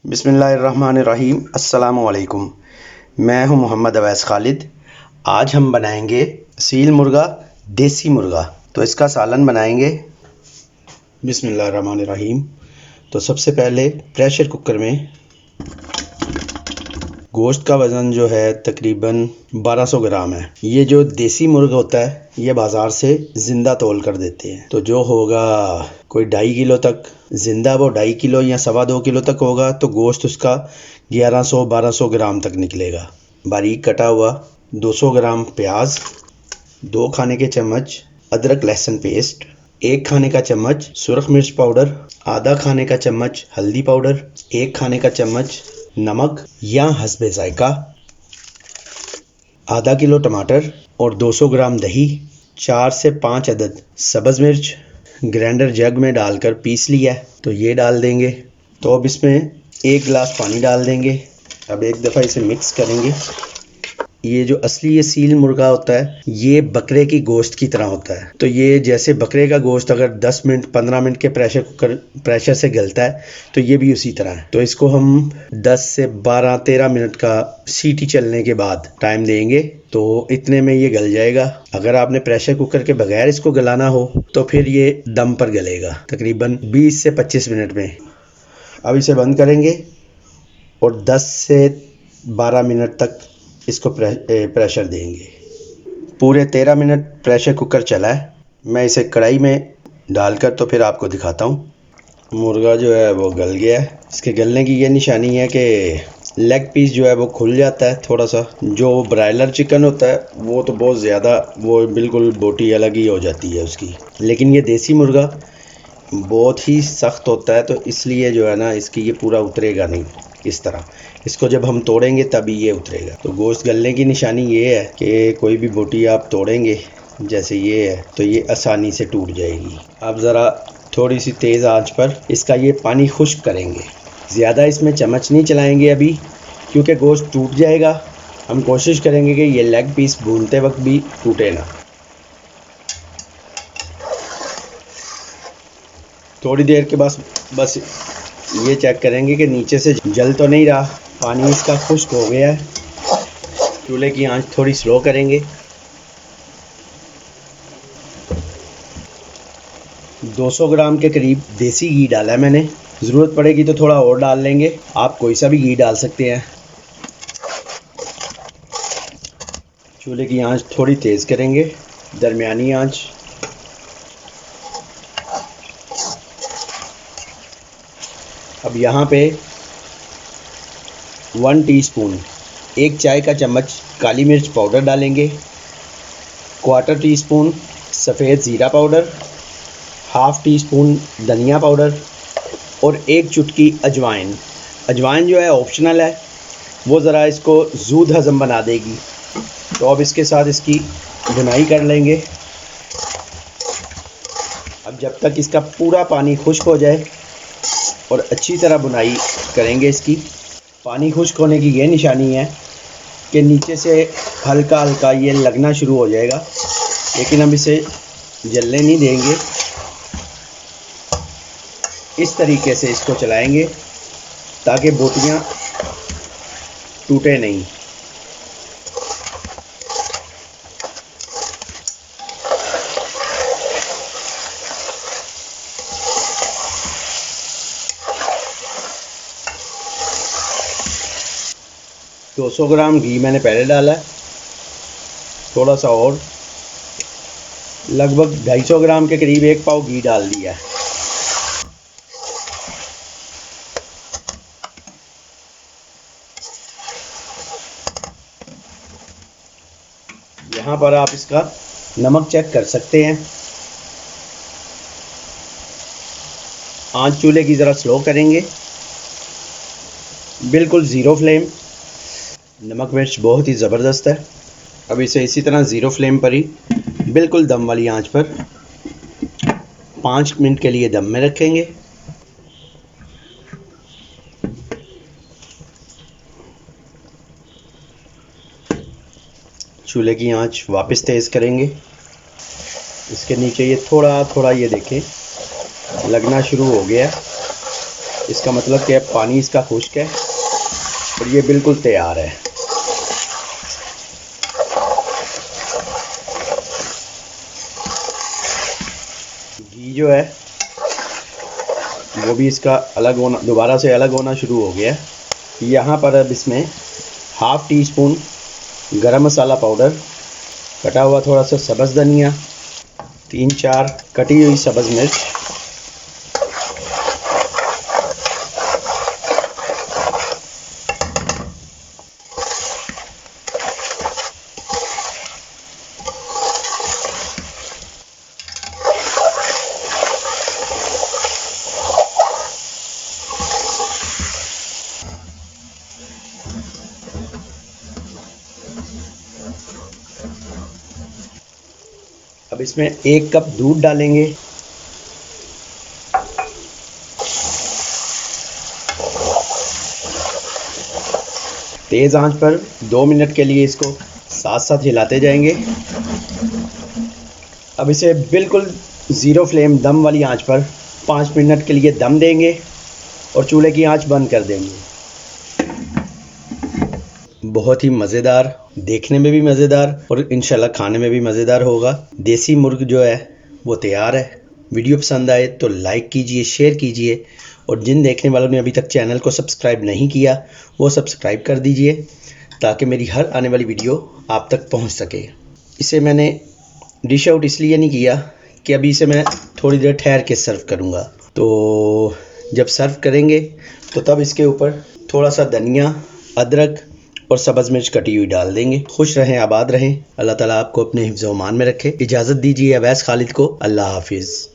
बिस्मिल्लाहिर्रहमानिर्रहीम। अस्सलामुअलैकुम। मैं हूं मोहम्मद अवैस खालिद। आज हम बनाएंगे सील मुर्गा, देसी मुर्गा। तो इसका सालन बनाएंगे। बिस्मिल्लाहिर्रहमानिर्रहीम। तो सबसे पहले प्रेशर कुकर में गोश्त का वज़न जो है तकरीबन 1200 ग्राम है। ये जो देसी मुर्गा होता है ये बाज़ार से ज़िंदा तोल कर देते हैं। तो जो होगा कोई 2.5 किलो तक ज़िंदा, वो 2.5 किलो या 2.25 किलो तक होगा। तो गोश्त उसका 1100-1200 ग्राम तक निकलेगा। बारीक कटा हुआ 200 ग्राम प्याज, 2 खाने के चम्मच अदरक लहसुन पेस्ट, 1 खाने का चम्मच सुरख मिर्च पाउडर, आधा खाने का चम्मच हल्दी पाउडर, 1 खाने का चम्मच नमक या हस्बे जायका, आधा किलो टमाटर और 200 ग्राम दही, 4 से 5 अदद सब्ज़ मिर्च ग्राइंडर जग में डालकर पीस लिया है। तो ये डाल देंगे। तो अब इसमें 1 गिलास पानी डाल देंगे। अब एक दफ़ा इसे मिक्स करेंगे। ये जो असली ये सील मुर्गा होता है ये बकरे की गोश्त की तरह होता है। तो ये जैसे बकरे का गोश्त अगर 10 मिनट 15 मिनट के प्रेशर से गलता है तो ये भी उसी तरह है। तो इसको हम 10 से 12-13 मिनट का सीटी चलने के बाद टाइम देंगे। तो इतने में ये गल जाएगा। अगर आपने प्रेशर कुकर के बगैर इसको गलाना हो तो फिर ये दम पर गलेगा तकरीबन 20 से 25 मिनट में। अब इसे बंद करेंगे और 10 से 12 मिनट तक इसको प्रेशर देंगे। पूरे 13 मिनट प्रेशर कुकर चला है। मैं इसे कढ़ाई में डालकर तो फिर आपको दिखाता हूँ। मुर्गा जो है वो गल गया है। इसके गलने की ये निशानी है कि लेग पीस जो है वो खुल जाता है थोड़ा सा। जो ब्रायलर चिकन होता है वो तो बहुत ज़्यादा, वो बिल्कुल बोटी अलग ही हो जाती है उसकी। लेकिन ये देसी मुर्गा बहुत ही सख्त होता है, तो इसलिए जो है ना इसकी ये पूरा उतरेगा नहीं। इस तरह इसको जब हम तोड़ेंगे तभी ये उतरेगा। तो गोश्त गलने की निशानी ये है कि कोई भी बोटी आप तोड़ेंगे जैसे ये है तो ये आसानी से टूट जाएगी। अब ज़रा थोड़ी सी तेज़ आंच पर इसका ये पानी खुश्क करेंगे। ज़्यादा इसमें चम्मच नहीं चलाएंगे अभी, क्योंकि गोश्त टूट जाएगा। हम कोशिश करेंगे कि ये लेग पीस भूनते वक्त भी टूटे ना। थोड़ी देर के बाद बस ये चेक करेंगे कि नीचे से जल तो नहीं रहा। पानी इसका खुश्क हो गया है। चूल्हे की आंच थोड़ी स्लो करेंगे। 200 ग्राम के करीब देसी घी डाला है मैंने। ज़रूरत पड़ेगी तो थोड़ा और डाल लेंगे। आप कोई सा भी घी डाल सकते हैं। चूल्हे की आंच थोड़ी तेज़ करेंगे, दरमियानी आंच। अब यहाँ पे 1 टीस्पून 1 चाय का चम्मच काली मिर्च पाउडर डालेंगे, 1/4 टीस्पून सफ़ेद ज़ीरा पाउडर, 1/2 टीस्पून धनिया पाउडर और 1 चुटकी अजवाइन। अजवाइन जो है ऑप्शनल है, वो ज़रा इसको ज़ूद हज़म बना देगी। तो अब इसके साथ इसकी भुनाई कर लेंगे। अब जब तक इसका पूरा पानी खुश्क हो जाए और अच्छी तरह भुनाई करेंगे इसकी। पानी खुश्क होने की ये निशानी है कि नीचे से हल्का हल्का ये लगना शुरू हो जाएगा, लेकिन हम इसे जलने नहीं देंगे। इस तरीके से इसको चलाएंगे ताकि बोटियां टूटे नहीं। तो 200 ग्राम घी मैंने पहले डाला है, थोड़ा सा और लगभग 250 ग्राम के करीब 1 पाव घी डाल दिया है। यहाँ पर आप इसका नमक चेक कर सकते हैं। आंच चूल्हे की ज़रा स्लो करेंगे, बिल्कुल ज़ीरो फ्लेम। नमक मिर्च बहुत ही ज़बरदस्त है। अब इसे इसी तरह ज़ीरो फ्लेम पर ही बिल्कुल दम वाली आंच पर 5 मिनट के लिए दम में रखेंगे। चूल्हे की आंच वापस तेज़ करेंगे। इसके नीचे ये थोड़ा थोड़ा ये देखें लगना शुरू हो गया। इसका मतलब कि पानी इसका खुश्क है और ये बिल्कुल तैयार है। घी जो है वो भी इसका अलग होना, दोबारा से अलग होना शुरू हो गया है। यहाँ पर अब इसमें हाफ़ टी स्पून गरम मसाला पाउडर, कटा हुआ थोड़ा सा सब्ज़ धनिया, 3-4 कटी हुई सब्ज़ मिर्च, अब इसमें 1 कप दूध डालेंगे। तेज़ आंच पर 2 मिनट के लिए इसको साथ साथ हिलाते जाएंगे। अब इसे बिल्कुल ज़ीरो फ्लेम दम वाली आंच पर 5 मिनट के लिए दम देंगे और चूल्हे की आंच बंद कर देंगे। बहुत ही मज़ेदार, देखने में भी मज़ेदार और इंशाल्लाह खाने में भी मज़ेदार होगा। देसी मुर्ग जो है वो तैयार है। वीडियो पसंद आए तो लाइक कीजिए, शेयर कीजिए और जिन देखने वालों ने अभी तक चैनल को सब्सक्राइब नहीं किया वो सब्सक्राइब कर दीजिए ताकि मेरी हर आने वाली वीडियो आप तक पहुंच सके। इसे मैंने डिश आउट इसलिए नहीं किया कि अभी इसे मैं थोड़ी देर ठहर के सर्व करूँगा, तो जब सर्व करेंगे तो तब इसके ऊपर थोड़ा सा धनिया, अदरक और सब्ज़ मिर्च कटी हुई डाल देंगे। खुश रहें, आबाद रहें। अल्लाह ताला आपको अपने हिफ्ज़-ओ-अमान में रखे। इजाज़त दीजिए अवैस खालिद को। अल्लाह हाफिज़।